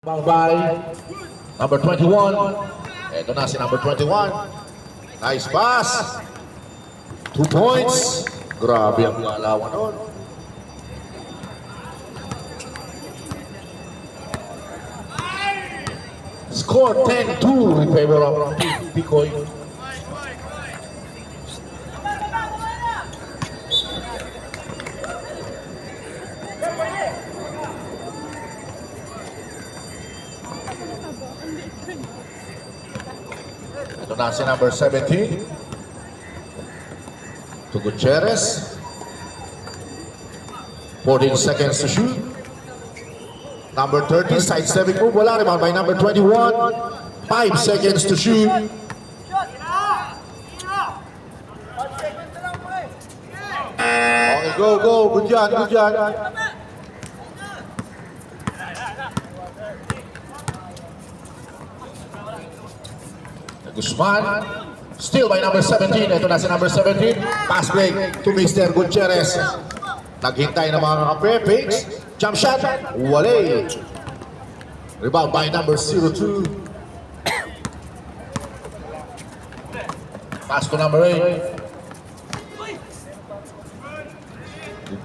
By number 21. Ito na si number 21. Nice pass. 2 points. Grabe ang galawan nun. Score 10-2 in favor of Picoy. Ito na si number 17 to Gutierrez. 14 seconds to shoot. Number 30, side stepping move. Wala rebound by number 21. 5 seconds to shoot. Okay, go. Good job. Guzman, still by number 17. Ito na si number 17. Pass break to Mr. Gutierrez. Naghintay na mga kape. Fakes. Jump shot. Wale. Rebound by number 02. Pass to number 8.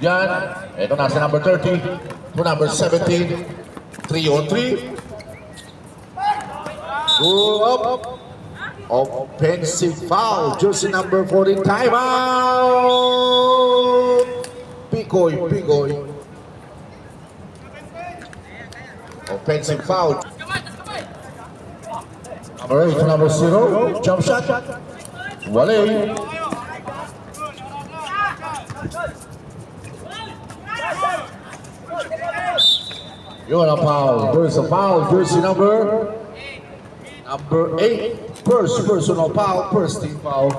Yan. Ito na si number 30 to number 17. 3-on-3. Go up. Offensive foul, jersey number 14, timeout! Picoy. Offensive foul. Number 8 to number 0, jump shot. Wale. Yun ang foul. There's a foul, jersey number 8. First personal foul, first team foul.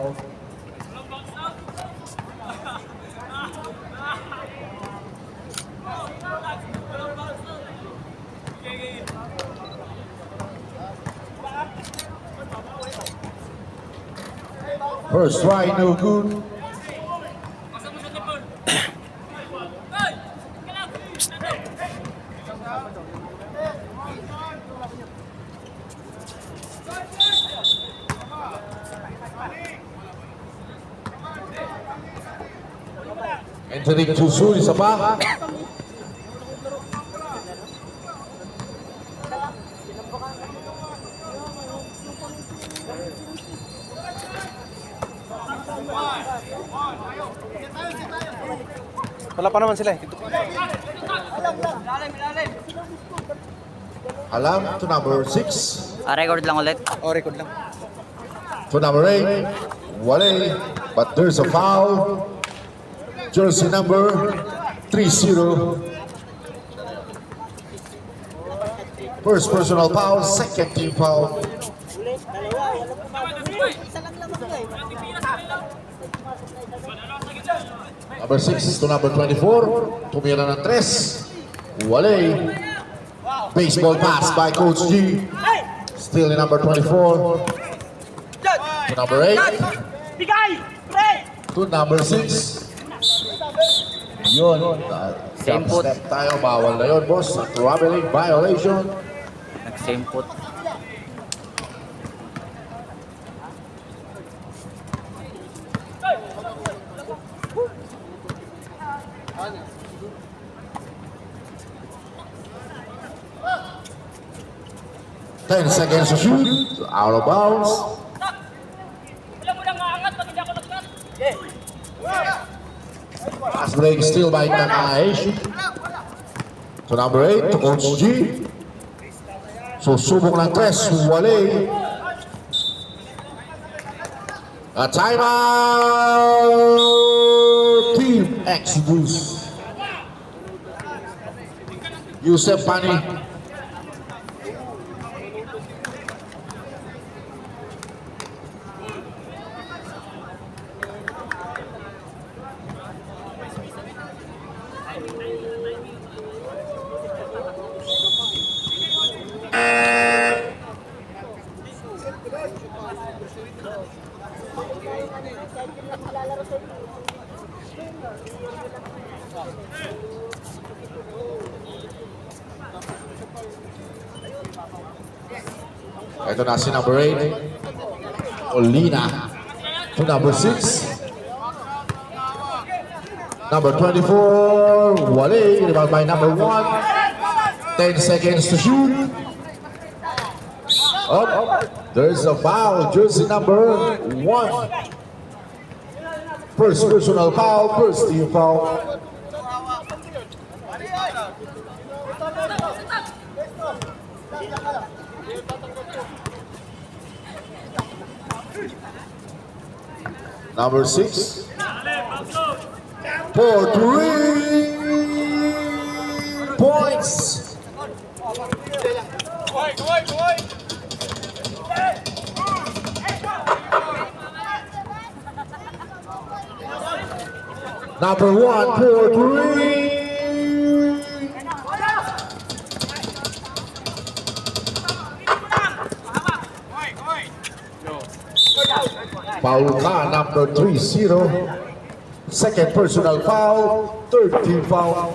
First try, no good. Entering too soon, isa pa. Wala pa naman sila eh. Alam to number 6. Record lang ulit. Record lang. To number 8. Wale. But there's a foul. Jersey number 30. First personal foul, second team foul. Number 6 to number 24. Tumira ng 3. Wale. Baseball pass by Coach G. Still in number 24. To number 8. To number 6. Yun. Same Jump foot. step tayo. Bawal na yun, boss. Traveling violation. Nag-same foot. Ten seconds to shoot. Out of bounds. Pass break still by Takahashi. To number 8, to Coach G. So subok ng 3, Wale. A timeout! Team X Boost. Yusef Pani. Ito na si number 8. Olina. To number 6. Number 24. Wale. Rebound by number 1. 10 seconds to shoot. Up. There's a foul. Jersey number 1. First personal foul. First team foul. Number 6. For 3 points. Number 1 for 3. Foul ka, number 3-0. Second personal foul, third team foul.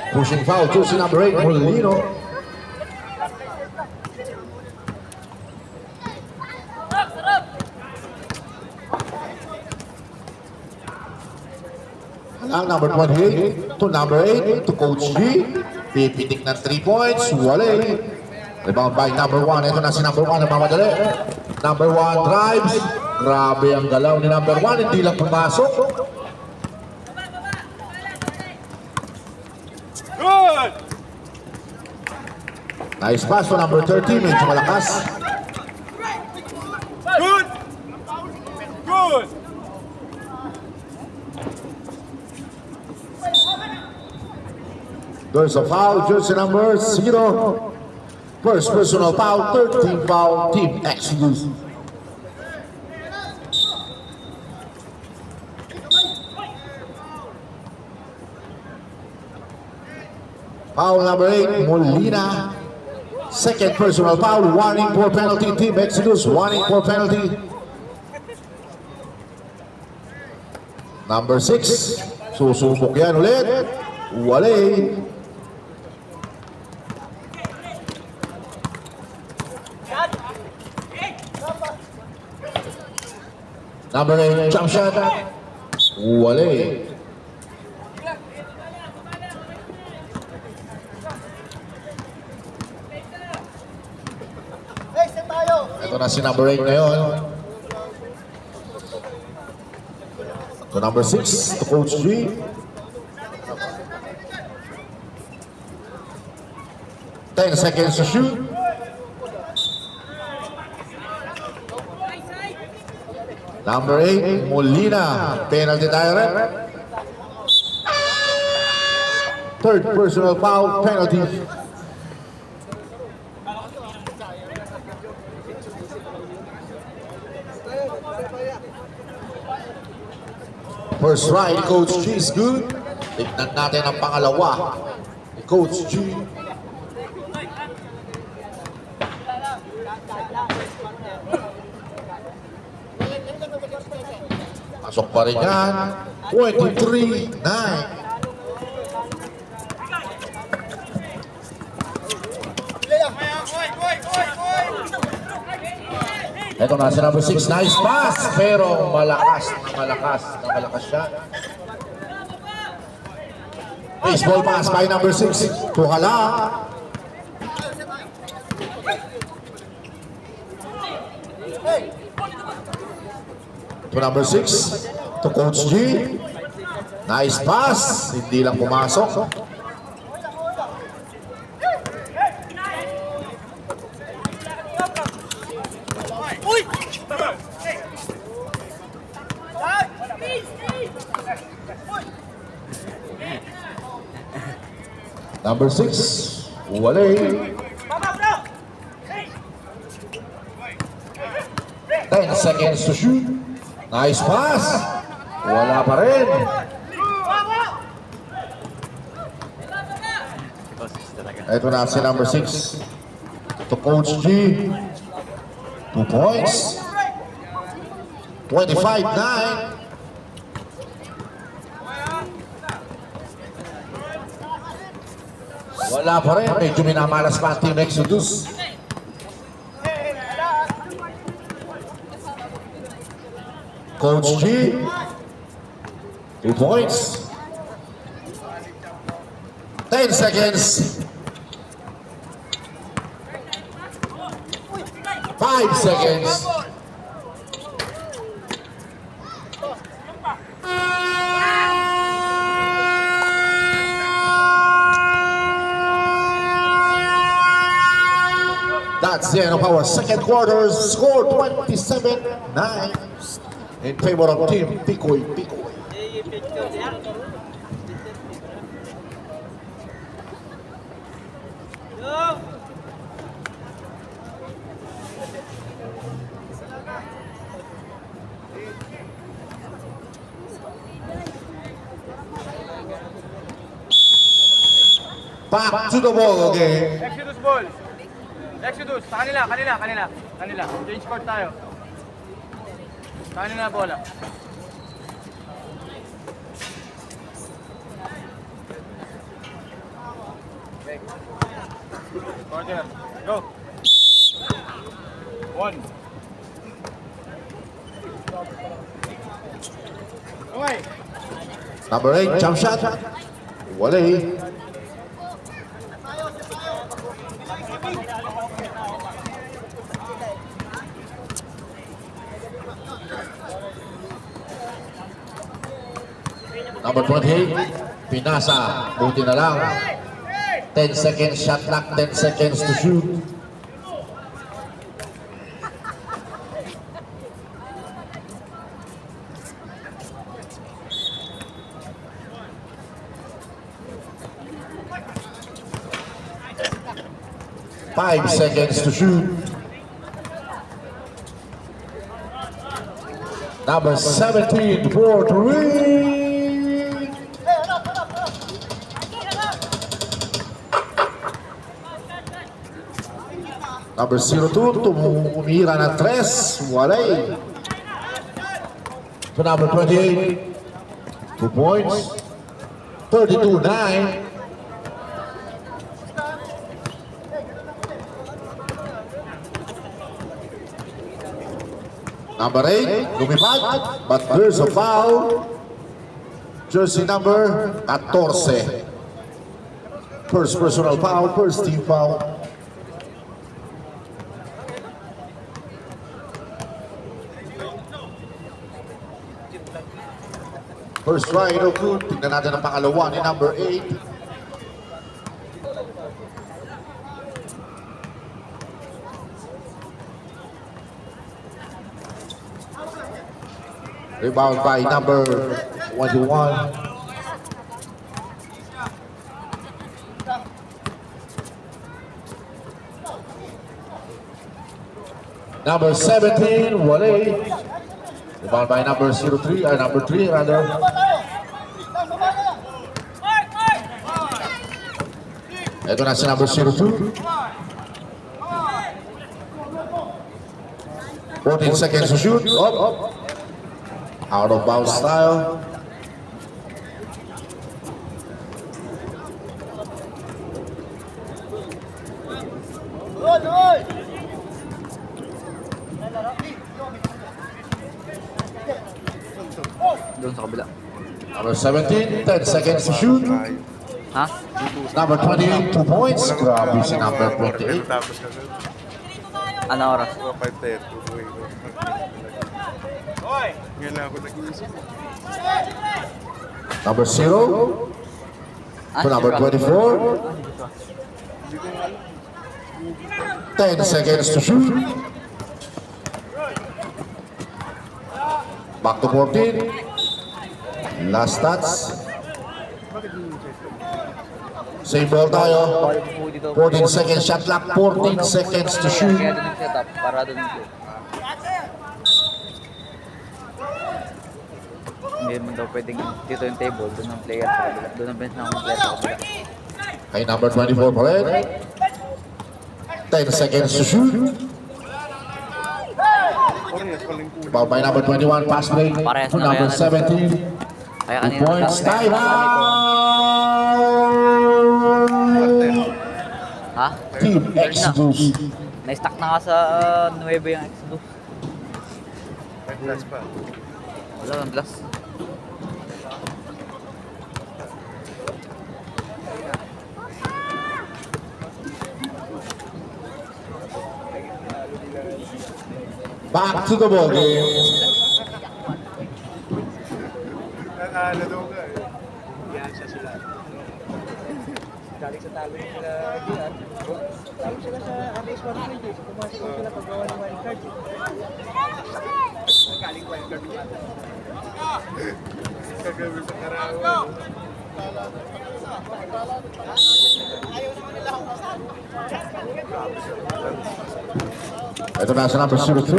Pushing foul, choosing number 8, Molino. Ang number 28 to number 8 to Coach G. Pipitik ng 3 points. Wale. Rebound by number 1. Ito na si number 1 na mamadali. Number 1 drives. Grabe ang galaw ni number 1. Hindi lang pumasok. Good! Nice pass to number 30. Medyo malakas. Good! Good! There's a foul. Jersey number 0. First personal foul. Third team foul. Team Exodus. Foul number 8, Molina. Second personal foul, warning for penalty. Team Exodus, warning for penalty. Number 6, susubok yan ulit. Wale. Number 8, jump shot. Wale. Ito na si number 8 ngayon. To number 6, to Coach G. Ten seconds to shoot. Number 8, Molina. Penalty direct. Third personal foul, penalty. First right, Coach G is good. Tignan natin ang pangalawa ni Coach G. Pasok pa rin yan. 23-9. Ito na si number 6, nice pass, pero malakas siya. Baseball pass by number 6 to Hala. To number 6 to Coach G. Nice pass, hindi lang pumasok. Number 6, Wale. 10 seconds to shoot. Nice pass. Wala pa rin. Boses talaga. Ito na si number 6 to Coach G. 2 points. 25-9. Wala pa rin. Medyo minamalas pa ang Team Exodus. Coach G. 2 points. 10 seconds. 5 seconds. That's the end of our second quarter. Score 27-9 in favor of Team Picoy Picoy. Back to the ball game. Exodus ball. Exodus, sa kanila. Change court tayo. Sa kanila bola. Corner, go. 1. Okay. Number 8, jump shot. Wale. Number 28, Pinasa. Buti na lang. 10 seconds shot clock, 10 seconds to shoot. Five seconds to shoot. Number 17 for 3. Number 02, tumira ng 3, walay. To number 28, 2 points, 32-9. Number 8, lumipad, but there's a foul. Jersey number 14. First personal foul, first team foul. First try, no good. Tingnan natin ang pangalawa ni number 8. Rebound by number 21. Number 17, Wale. Rebound by number 03, or number 3 rather. Ito na si number 02. 14 seconds to shoot. Up. Out of bounds style. Doon sa kabila. Number 17, 10 seconds to shoot. Ha? Number 28, 2 points. Grabe si number 28. Tapos kasi, Ano oras? 5:30. Hoy! Ngayon lang ako nag-iisip. Number 0 to number 24. 10 seconds to shoot. Back to 14. Last touch. Same ball tayo. 14 seconds shot clock, 14 seconds to shoot. Kaya doon yung setup, para doon yung hindi mo daw pwedeng dito yung table, doon ang player sa kabila. Doon ang bench ng player sa kabila. Kay number 24 pa rin. 10 seconds to shoot. Foul by number 21, pass break Parehas to na number kaya 17. Kaya 2 kanina points, time out! Ha? Team Exodus. Na-stuck na nga sa 9 yung Exodus. May plus pa. Wala, ang glass. Back to the ball game. Nakala daw ka eh. Yan siya sila. Galing sa talo sila Gian. Talo sila sa race 1 point eh. Pumasok sila paggawa ng wildcard. Galing wildcard yan. Kagabi sa Karawan. Ito na sa number 02.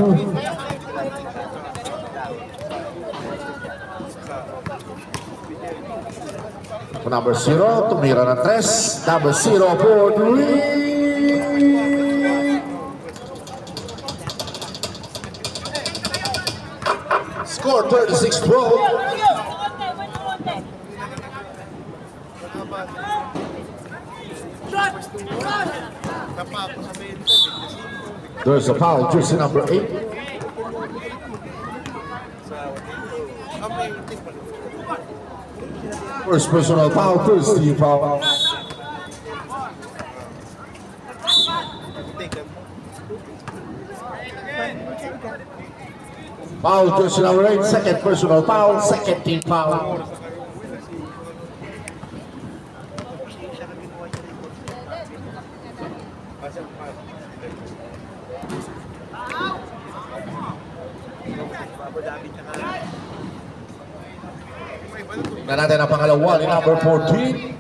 Number 0, tumira ng 3. Number 0 for 3. Score 36-12. There's a foul, jersey number 8. First personal foul, first team foul. Foul, jersey number 8, second personal foul, second team foul. Tingnan natin ang pangalawa ni number 14.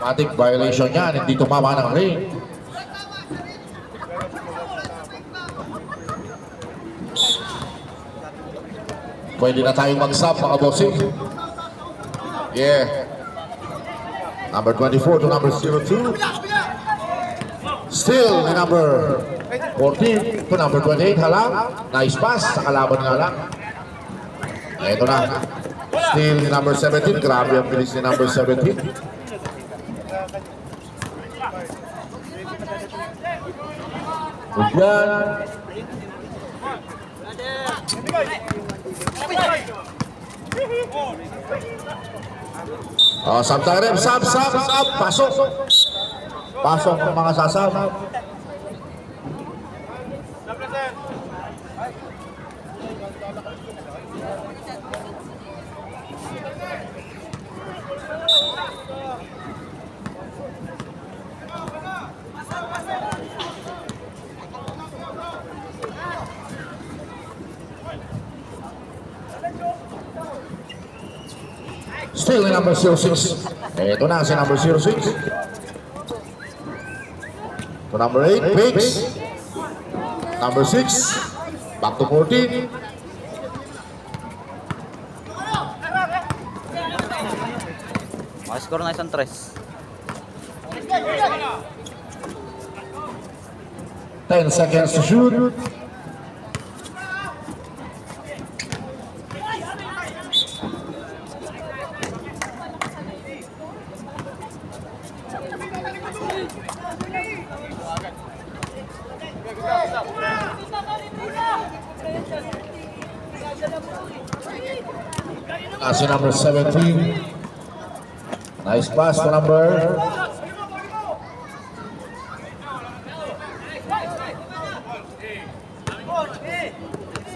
Matic violation yan, hindi tumama ng ring. Pwede na tayong mag-sub mga bossing. Yeah. Number 24 to number 02. Still ni number 14 to number 28. Halang. Nice pass. Sa kalaban nga lang. Ito na. Still ni number 17. Grabe ang bilis ni number 17. Yan. Oh, sub tayo rin. Sub. Pasok. Pasok ng mga sasab. Still ni number 06. Ito na si number 06. To number 8, Pigs. Number 6. Back to 14. Makascore na isang 3. 10 seconds to shoot. Si number 17. Nice pass to number.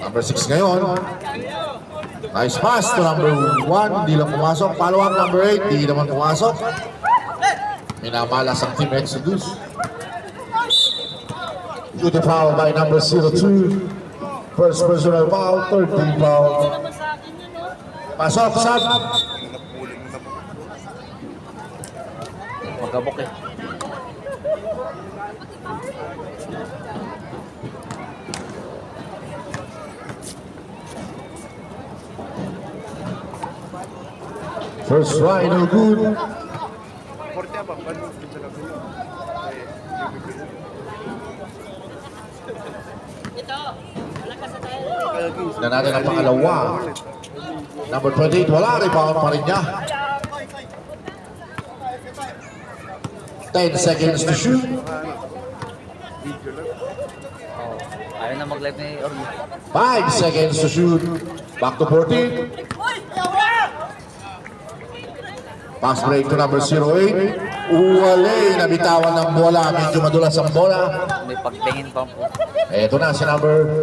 Number 6 ngayon. Nice pass to number 1. Di lang pumasok. Follow up number 8. Di naman pumasok. Minamalas ang Team Exodus. Duty foul by number 02. First personal foul. Third team foul. Pasok, sub. Magkabok eh. First try, no good. Porte apa? Bandung sa gabi. Na natin ang pangalawa. Number 28, wala. Rebound pa rin niya. 10 seconds to shoot. Ayaw na mag-live ni Orly. 5 seconds to shoot. Back to 14. Pass break to number 08. Uwalay, nabitawan ng bola. Medyo madulas ang bola. May pagtingin pa po. Ito na si number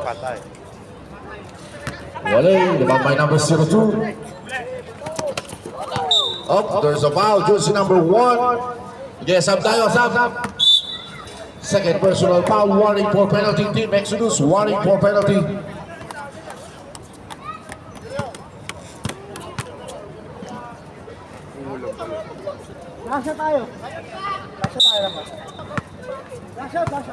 Patay. Walay, rebound by number 02. Oh, there's a foul. Jersey number 1. Yes, sub tayo, sub. Second personal foul. Warning for penalty. Team Exodus. Warning for penalty. Lasha tayo. Lasha tayo naman. Lasha, lasha.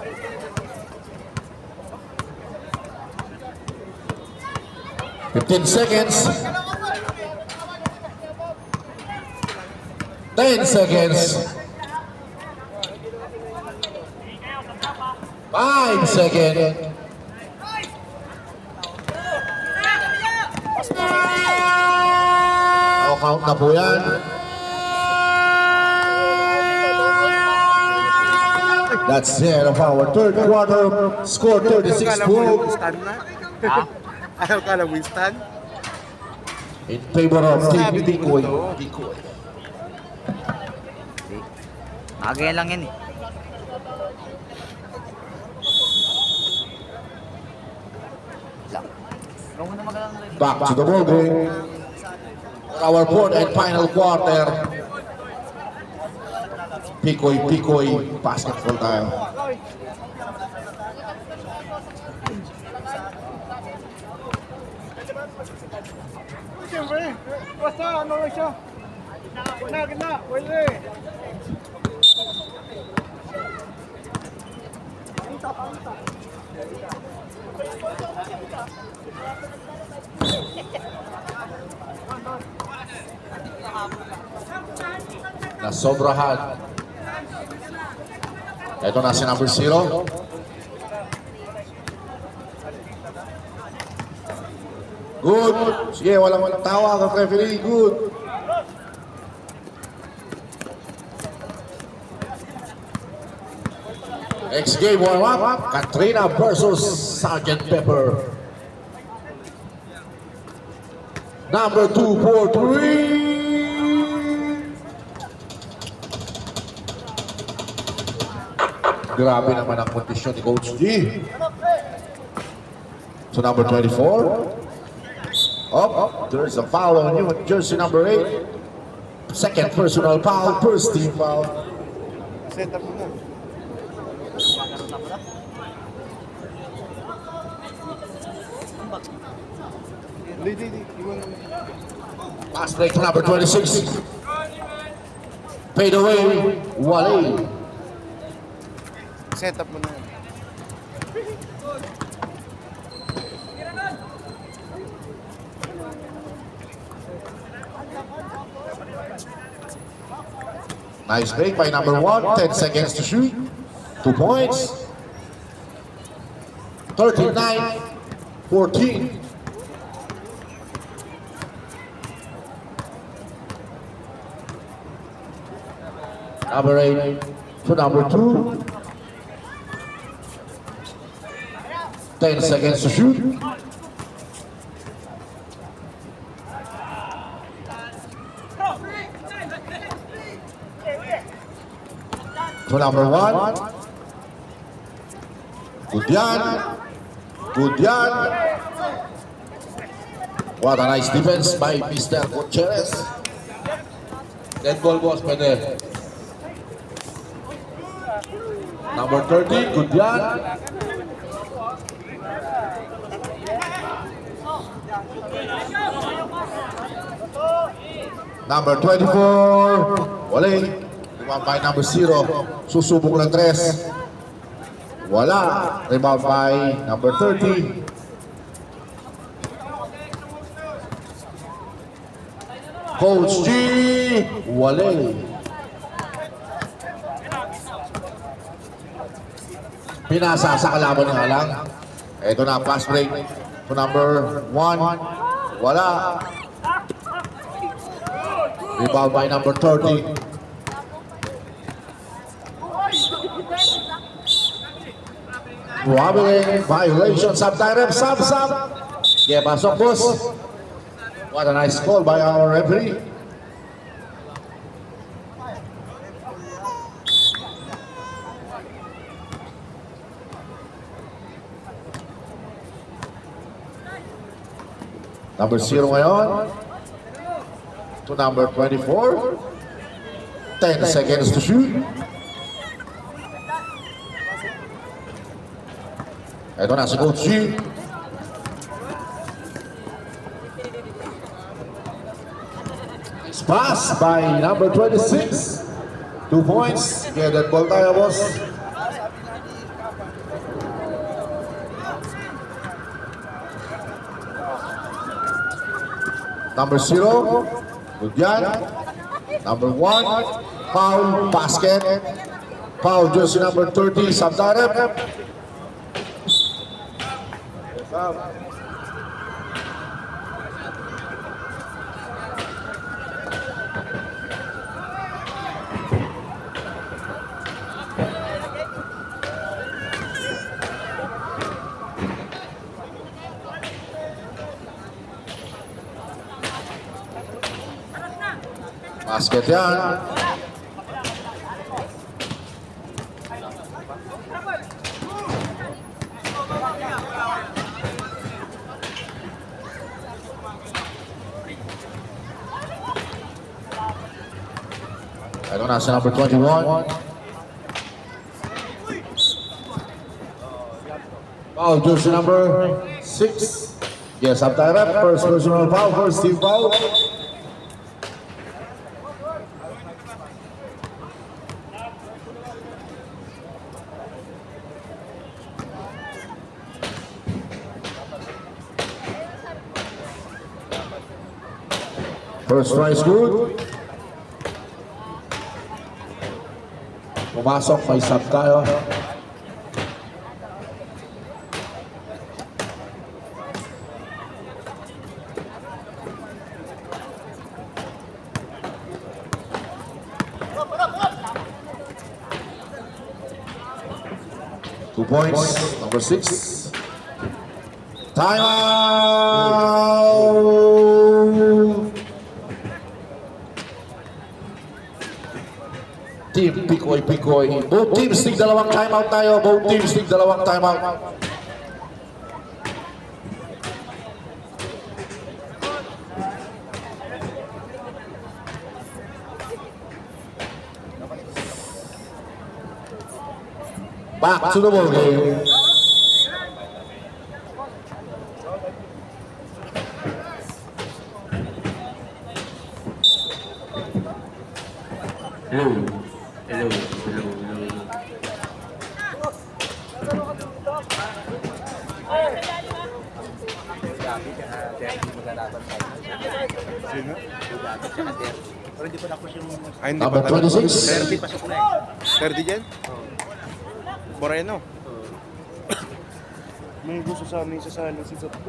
Fifteen seconds. 10 seconds. 5 seconds. Count na po yan. That's the end of our third quarter. Score 36 points Stand na? Ha? Ayaw ka na Winston? in favor of Team Picoy. Agay lang yan eh. Lang. Huwag mo na magalang live. Back to the ball game. Our fourth and final quarter. Picoy, basketball tayo. Siyempre, basta ano lang siya. Gina, pwede. Nasobrahan. Ito na si number 0. Good. Sige, walang tawag ang referee. Good. Next game warm up. Katrina versus Sergeant Pepper. Number 2 for 3. Grabe naman ang kondisyon ni Coach G. So number 24. Oh, there's a foul on you with jersey number 8. Second personal foul, first team foul. Set up mo na. Hindi. Iwan mo. Pass break to number 26. Fade away, Wale. Set up mo na. Nice break by number 1. 10 seconds to shoot. 2 points. 39-14. Number 8 to number 2. 10 seconds to shoot. To number 1. Good yan. Good yan. What a nice defense by Mr. Gutierrez. Dead ball boss pwede. Number 30, good yan. Number 24, wala eh. Rebound by number 0, susubok ng 3. Wala. Rebound by number 30. Coach G. Wale. Pinasa sa kalaban ng halang. Ito na, pass break. To number 1. Wala. Rebound by number 30. Wobbling, violation, sub-direct, sub. Yeah, pasok, boss. What a nice call by our referee. Number 0 ngayon. To number 24. 10 seconds to shoot. Ito na si Coach G. Nice pass by number 26. 2 points. Get that ball tayo, boss. Number 0. Good yan. Number 1. Foul. Basket. Foul jersey number 30. Sabdarep. Basket yan. Ito na sa number 21. Foul jersey number 6. Yes, up direct. First personal foul, first team foul. First try is good. Pumasok, may sub tayo. Two points, number 6. Time out! Team Pikoy. Both teams tig dalawang timeout tayo. Both teams tig dalawang timeout. Back to the ball game. Hello. Sino? Pero hindi pa tapos yung... Ay, hindi Number pa talaga. 26. Pasok na eh. 30 dyan? Moreno. Mung gusto sa amin sasali si Zotto.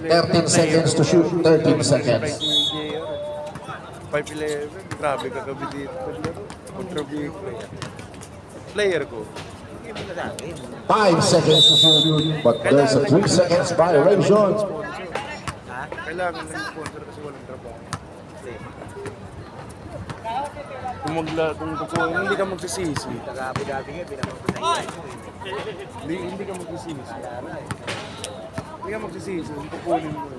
13 seconds to shoot. 13 seconds. 5'11". Grabe kagabi dito. Contra big player ko. 5 seconds to shoot. But there's a 3 seconds violation. Kailangan ng sponsor kasi walang trabaho. Kung hindi ka magsisisi. Taga-Abu-Dhabi nga, pinapagpatayin. Hindi ka magsisisi. Hindi ka magsisisi. Kung kukunin mo.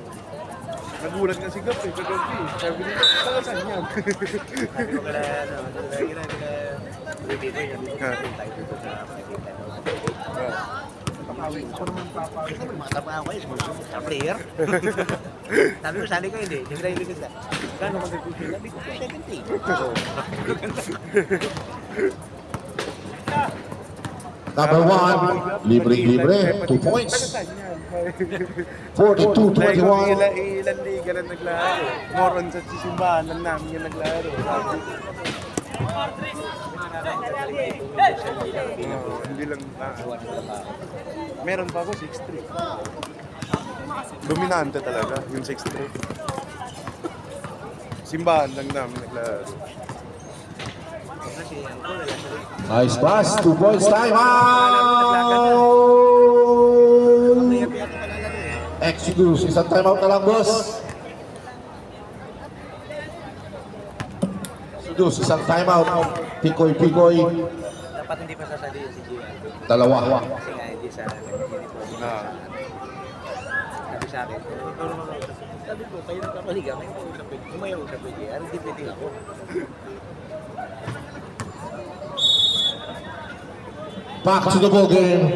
Nagulat nga si Gap eh. Kagabi. Sabi niya, saka saan yan? Matapahan ko yun, sa player. Sabi ko, sali ko hindi. Hindi ko hindi ka. Gano'n mag-recruit? Sabi ko, 70. Number 1, libre. 2 points. Saan yan? Like, 42-21. ilan liga lang naglaro. More on sa simbahan lang namin yung naglaro. Sabi ko. Hindi lang meron pa ako 6'3". Dominante talaga yung 6'3". Simbahan lang namin naglaro. Kasi ang goal, wala sa rin. Nice pass. 2 points. Time out. Mayabiyat ka lang eh. Exodus. Isang timeout na lang, boss. Exodus. Isang timeout. Pikoy. Dapat hindi pa sasali si Gian. Dalawa. Kasi nga hindi sa uniform. Sabi sa akin, sabi ko, kayo nagpapaliga, may umayaw sa pwede. Ano di pwede ako? Back to the ball game.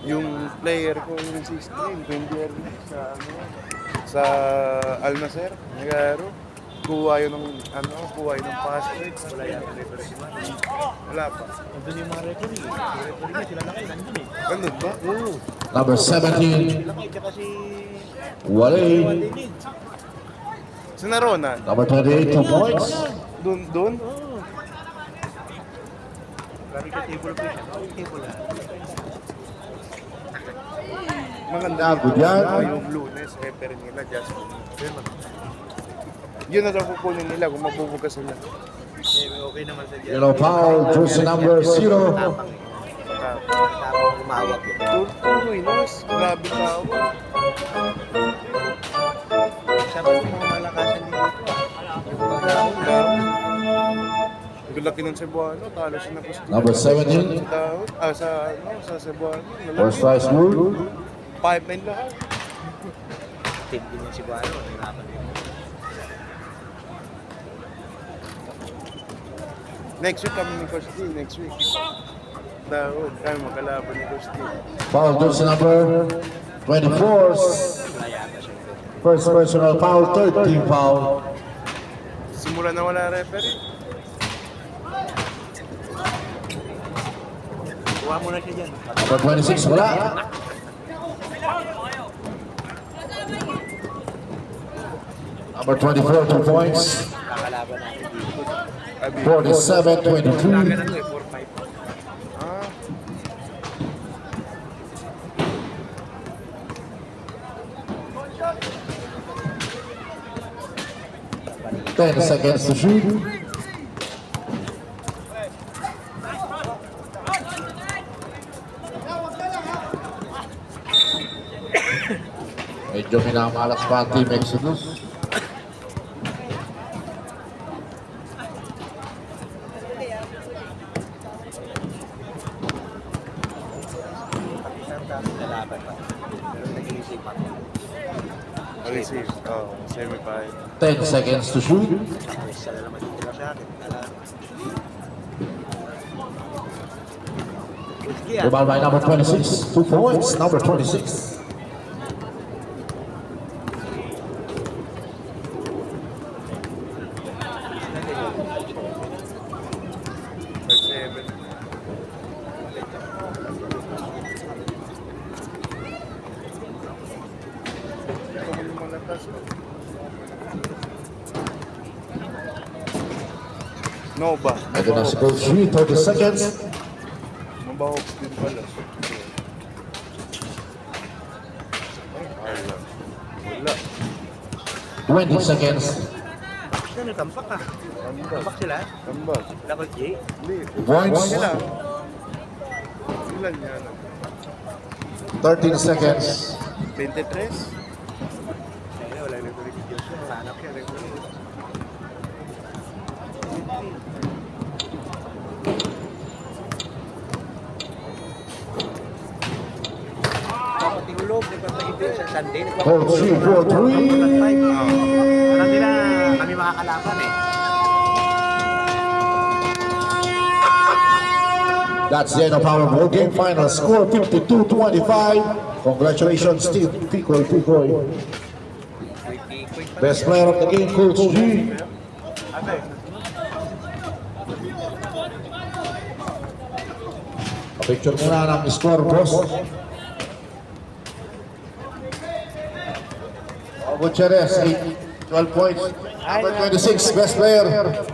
Yung player ko yung 16, 20 years sa Al Nassr, naglaro. Kuha yun ng pass break. Wala yan, referee si Man. Wala pa. Nandun yung mga referee. Yung referee niya, sila na kayo, nandun eh. Ganun ba? Oo. Number 17. Sila kayo, tsaka si... Wale. David. Sa Naronan. Number 28. 2 points. Doon? Oo. Grabe ka table fish. Ano yung table ah? Maganda. Good yan. Yung Lunes, referee nila, Jasmine. Yun na daw kukunin nila kung mabubugas sila. Okay naman sa dyan. Yellow foul. Jersey number 0. Tapang eh. Tapang umawag yun. Tuloy, Nos. Grabe tao. Siya ba yung mga malakasan dito? Yung pagkauna. Ang laki ng Cebuano, talo siya ng Custodio. Number 17. Sa Cebuano. First prize rule. 5-9 lahat. Team din yung Cebuano. Nahirapan din. Next week kami ni Coach D, next week. Daod, kami magkalaban ni Coach D. Foul. Jersey number 24. Wala yata siya. First personal foul. 13 foul. Simula na wala referee. Kuha mo na siya dyan. Number 26. Wala. Number 24. 2 points. Kakalaban natin dito. 47-23. Kagana to eh, 4-5. Ah, 10 seconds to shoot. Medyo minamalas pa ang Team Exodus. Isang dami na laban pa. Pero nag-iisip ako. receive. Oh, semi-5. 10 seconds to shoot. Isa na naman yung tira sa akin. Rebound by number 26. 2 points. Number 26. Seven. Ito mo malakas. No ba? Ito na si Coach G. 30 seconds. Mabahok din pala. Ay, wala. 20 seconds. Ano, tampak ka. Tampak sila. Tambal. Lakot J. Hindi. Points. Sila. Ilan yan? 13 seconds. 23? Kaya wala nang tuloy si Joshua. Hanap siya. Tingulog, nagpapahibig sa Sunday. Coach G for 3. Alam nila kami makakalaban eh. That's the end of our ball game. Final score 52-25. Congratulations, Steve Picoy. Best player of the game, Coach G. Picture muna ng score, boss. Gutierrez, 12 points. Number 26, best player.